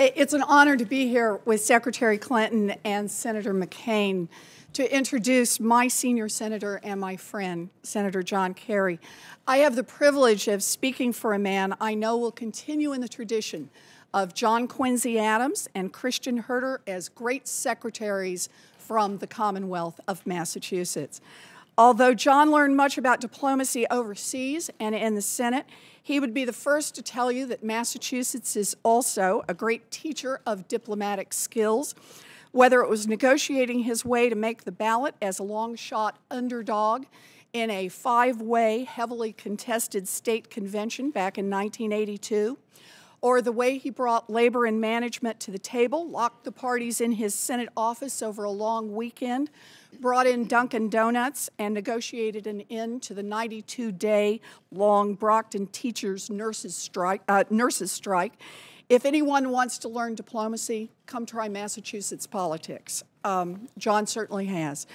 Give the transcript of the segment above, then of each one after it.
It's an honor to be here with Secretary Clinton and Senator McCain to introduce my senior senator and my friend, Senator John Kerry. I have the privilege of speaking for a man I know will continue in the tradition of John Quincy Adams and Christian Herter as great secretaries from the Commonwealth of Massachusetts. Although John learned much about diplomacy overseas and in the Senate, he would be the first to tell you that Massachusetts is also a great teacher of diplomatic skills, whether it was negotiating his way to make the ballot as a long-shot underdog in a five-way, heavily contested state convention back in 1982, or the way he brought labor and management to the table, locked the parties in his Senate office over a long weekend, brought in Dunkin' Donuts, and negotiated an end to the 92-day-long Brockton teachers' nurses strike. If anyone wants to learn diplomacy, come try Massachusetts politics. John certainly has.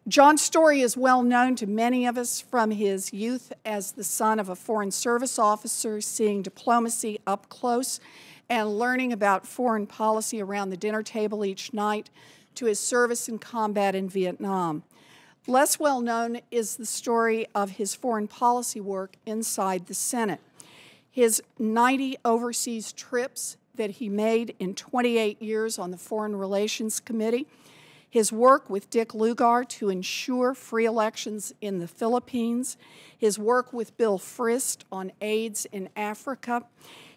John's story is well known to many of us from his youth as the son of a Foreign Service officer, seeing diplomacy up close and learning about foreign policy around the dinner table each night, to his service in combat in Vietnam. Less well known is the story of his foreign policy work inside the Senate. His 90 overseas trips that he made in 28 years on the Foreign Relations Committee, his work with Dick Lugar to ensure free elections in the Philippines, his work with Bill Frist on AIDS in Africa,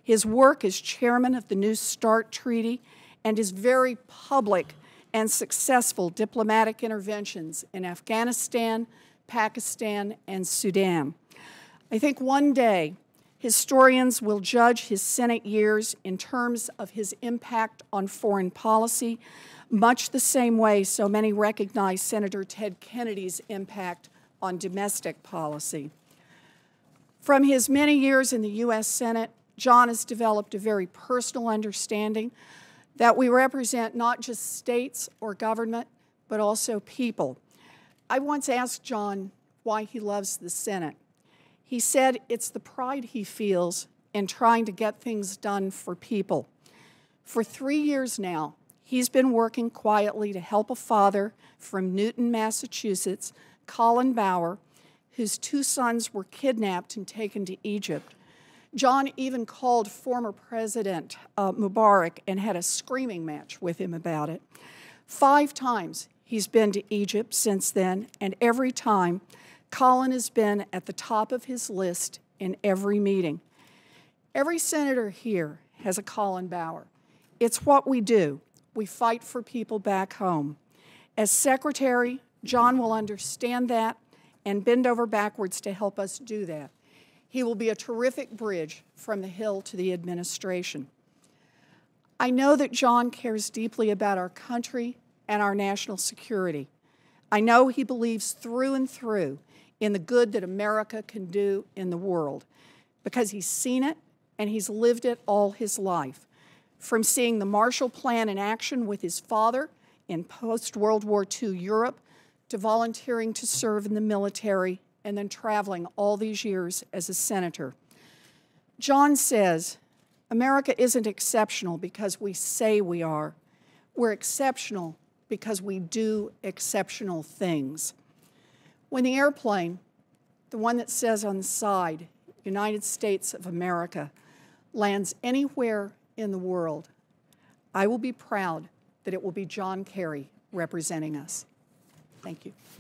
his work as chairman of the New START Treaty, and his very public and successful diplomatic interventions in Afghanistan, Pakistan, and Sudan. I think one day historians will judge his Senate years in terms of his impact on foreign policy, much the same way so many recognize Senator Ted Kennedy's impact on domestic policy. From his many years in the U.S. Senate, John has developed a very personal understanding that we represent not just states or government, but also people. I once asked John why he loves the Senate. He said it's the pride he feels in trying to get things done for people. For 3 years now, he's been working quietly to help a father from Newton, Massachusetts, Colin Bauer, whose 2 sons were kidnapped and taken to Egypt. John even called former President Mubarak and had a screaming match with him about it. 5 times he's been to Egypt since then, and every time Colin has been at the top of his list in every meeting. Every senator here has a Colin Bauer. It's what we do. We fight for people back home. As Secretary, John will understand that and bend over backwards to help us do that. He will be a terrific bridge from the Hill to the administration. I know that John cares deeply about our country and our national security. I know he believes through and through in the good that America can do in the world, because he's seen it and he's lived it all his life. From seeing the Marshall Plan in action with his father in post-World War II Europe, to volunteering to serve in the military, and then traveling all these years as a senator. John says, America isn't exceptional because we say we are. We're exceptional because we do exceptional things. When the airplane, the one that says on the side, United States of America, lands anywhere in the world, I will be proud that it will be John Kerry representing us. Thank you.